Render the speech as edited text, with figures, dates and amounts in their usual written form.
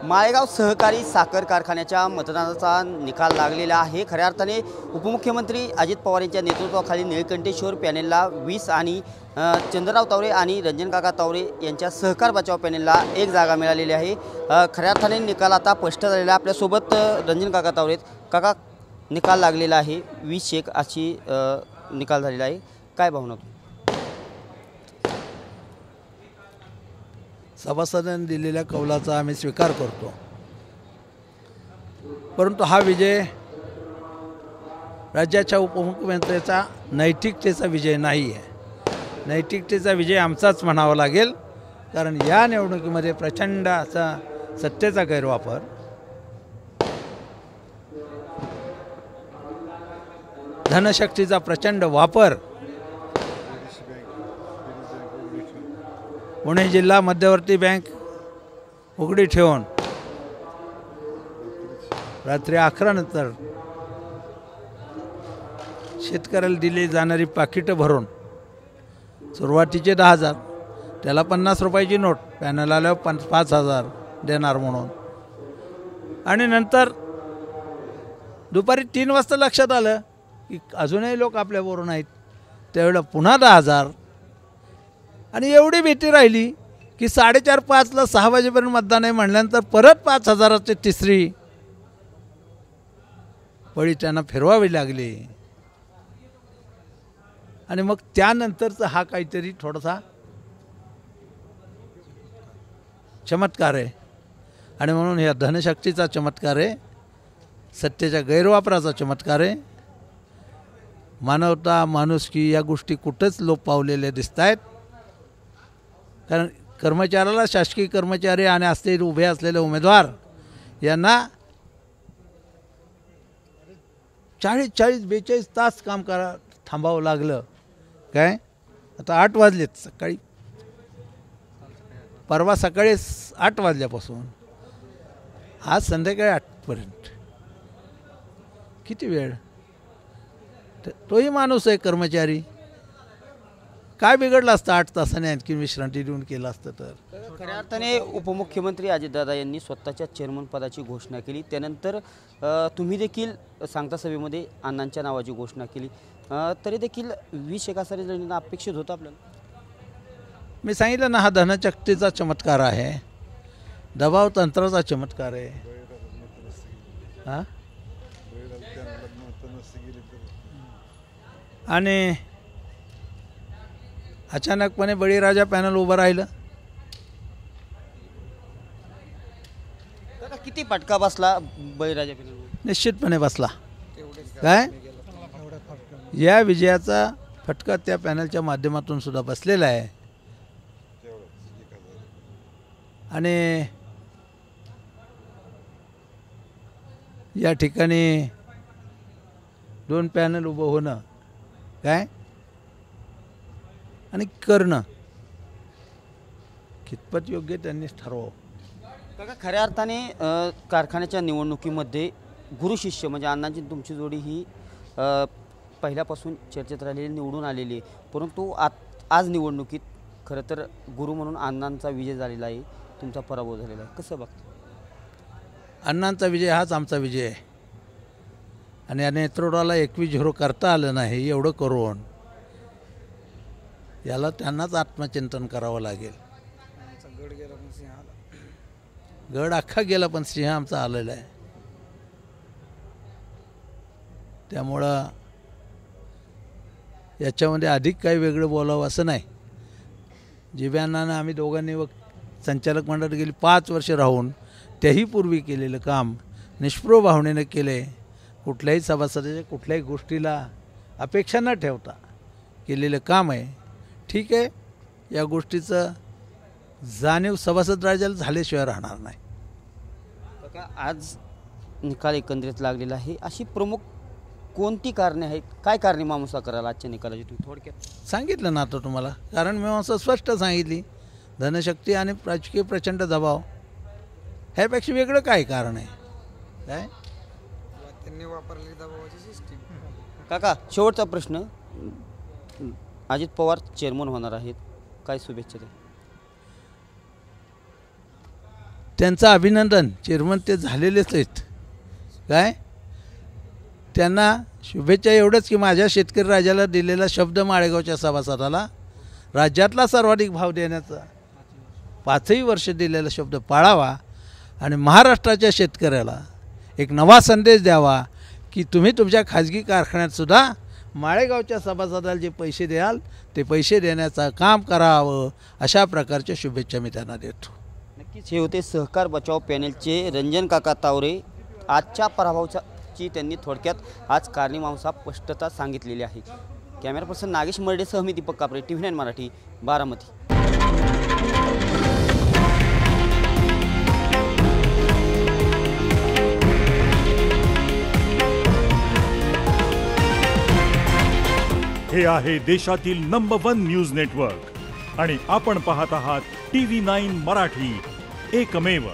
माळेगाव सहकारी साखर कारखान्याच्या मतदानाचा निकाल लागलेला आहे। खऱ्या अर्थाने उपमुख्यमंत्री अजित पवार यांच्या नेतृत्वाखाली निळकंठेश्वर पॅनेलला 20 आणि चंद्रराव तावरे आणि रंजनकाका तावरे यांच्या सहकार बचाव पॅनेलला 1 जागा मिळालेली आहे। खऱ्या अर्थाने निकाल आता स्पष्ट झालेला। आपल्यासोबत रंजनकाका तावरे काका, निकाल लागलेला आहे 20-1 अशी निकाल झालेला आहे, काय भावना? सभासदांनी दिलेल्या कौलाचा आम्ही स्वीकार करतो, परंतु हा विजय राज्याच्या उपमुख्यमंत्र्याचा नैतिकतेचा विजय नाही आहे। नैतिकतेचा विजय आमचाच म्हणावा लागेल, कारण या निवडणुकीमध्ये प्रचंड असा सत्तेचा गैरवापर, धनशक्तीचा प्रचंड वापर, पुणे जिल्हा मध्यवर्ती बँक उघडी ठेवून रात्री 11 नंतर शेतकऱ्याला दिली जाणारी पाकिटं भरून सुरुवातीचे 10,000, त्याला 50 रुपयाची नोट, पॅनल आल्यावर 5,000 देणार म्हणून, आणि नंतर दुपारी 3 वाजता लक्षात आलं की अजूनही लोक आपल्याबरोबर नाहीत, त्यावेळेला पुन्हा 10,000, आणि एवढी भीती राहिली की 4:30-5ला 6 वाजेपर्यंत मतदान आहे म्हणल्यानंतर परत 5,000ची तिसरी पळी त्यांना फिरवावी लागली। आणि मग त्यानंतरचा हा काहीतरी थोडासा चमत्कार आहे, आणि म्हणून या धनशक्तीचा चमत्कार आहे, सत्तेच्या गैरवापराचा चमत्कार आहे। मानवता, माणुसकी या गोष्टी कुठंच लोप पावलेल्या दिसत आहेत, कारण कर्मचाऱ्याला, शासकीय कर्मचारी आणि असलेले उभे असलेले उमेदवार यांना 40-42 तास काम थांबावं लागलं। काय आता 8 वाजलेत सकाळी, परवा सकाळी 8 वाजल्यापासून आज संध्याकाळी 8पर्यंत किती वेळ? तोही माणूस आहे, कर्मचारी, काय बिघडलं असतं 8 तासाने आणखी विश्रांती देऊन केलं असतं तर? खऱ्या अर्थाने उपमुख्यमंत्री अजितदादा यांनी स्वतःच्या चेअरमन पदाची घोषणा केली, त्यानंतर तुम्ही देखील सांगता सभेमध्ये अण्णांच्या नावाची घोषणा केली, तरी देखील 20-1 असा रिझल्ट अपेक्षित होता आपल्याला? मी सांगितलं ना, हा धनशक्तीचा चमत्कार आहे, दबाव तंत्राचा चमत्कार आहे। हां, आणि अचानकपणे बळीराजा पॅनल उभं राहिलं, किती फटका बसला बळीराजा पॅनल? निश्चितपणे बसला। काय या विजयाचा फटका त्या पॅनलच्या माध्यमातून सुद्धा बसलेला आहे, आणि या ठिकाणी 2 पॅनल उभं होणं काय आणि करणं कितपत योग्य त्यांनीच ठरवावं। काका, खऱ्या अर्थाने कारखान्याच्या निवडणुकीमध्ये गुरु शिष्य म्हणजे अण्णांची तुमची जोडी ही पहिल्यापासून चर्चेत राहिलेली, निवडून आलेली आहे, परंतु आज निवडणुकीत खरं तर गुरु म्हणून अण्णांचा विजय झालेला आहे, तुमचा पराभव झालेला आहे, कसं बघता? अण्णांचा विजय हाच आमचा विजय आहे, आणि या नेतृत्वाला 21-0 करता आलं नाही, एवढं करून याला त्यांनाच आत्मचिंतन करावं लागेल। गड अख्खा गेला पण सिंह आमचा आलेला आहे, त्यामुळं याच्यामध्ये अधिक काही वेगळं बोलावं असं नाही। जिव्यांना आम्ही दोघांनी संचालक मंडळात गेली 5 वर्ष राहून त्याही पूर्वी केलेलं काम निष्प्रभ भावनेनं केले, कुठल्याही सभासदाच्या कुठल्याही गोष्टीला अपेक्षा न ठेवता केलेलं काम आहे। ठीक आहे, या गोष्टीचं जाणीव सभासद राजाला झाल्याशिवाय राहणार नाही। आज निकाल एकंदरीत लागलेला आहे, अशी प्रमुख कोणती कारणे आहेत, काय कारणे मामुसा करायला आजच्या निकालाची तुम्ही थोडक्यात सांगितलं ना आता तुम्हाला? कारण मी असं स्पष्ट सांगितली, धनशक्ती आणि राजकीय प्रचंड दबाव, ह्यापेक्षा वेगळं काय कारण आहे? काय त्यांनी वापरलेली दबावाची सिस्टीम। काका, शेवटचा प्रश्न, अजित पवार चेअरमन होणार आहेत, काय शुभेच्छा द्या? त्यांचं अभिनंदन, चेअरमन ते झालेलेच आहेत. काय त्यांना शुभेच्छा एवढंच की माझ्या शेतकरी राजाला दिलेला शब्द माळेगावच्या सभासदाला राज्यातला सर्वाधिक भाव देण्याचा 5ही वर्ष दिलेला शब्द पाळावा आणि महाराष्ट्राच्या शेतकऱ्याला एक नवा संदेश द्यावा की तुम्ही तुमच्या खाजगी कारखान्यातसुद्धा माळेगावच्या सभासदाला जे पैसे द्याल ते पैसे देण्याचं काम करावं, अशा प्रकारच्या शुभेच्छा मी त्यांना देतो. नक्कीच हे होते सहकार बचाव पॅनेलचे रंजन काका तावरे. आजच्या पराभवाची त्यांनी थोडक्यात आज कारणामागचा स्पष्टता सांगितलेली आहे. कॅमेरा पर्सन नागेश मर्डेसह मी दीपक कापरे, TV9 मराठी, बारामती. हे आहे देशातील नंबर 1 न्यूज नेटवर्क आणि आपण पाहत आहात TV9 मराठी, एकमेव.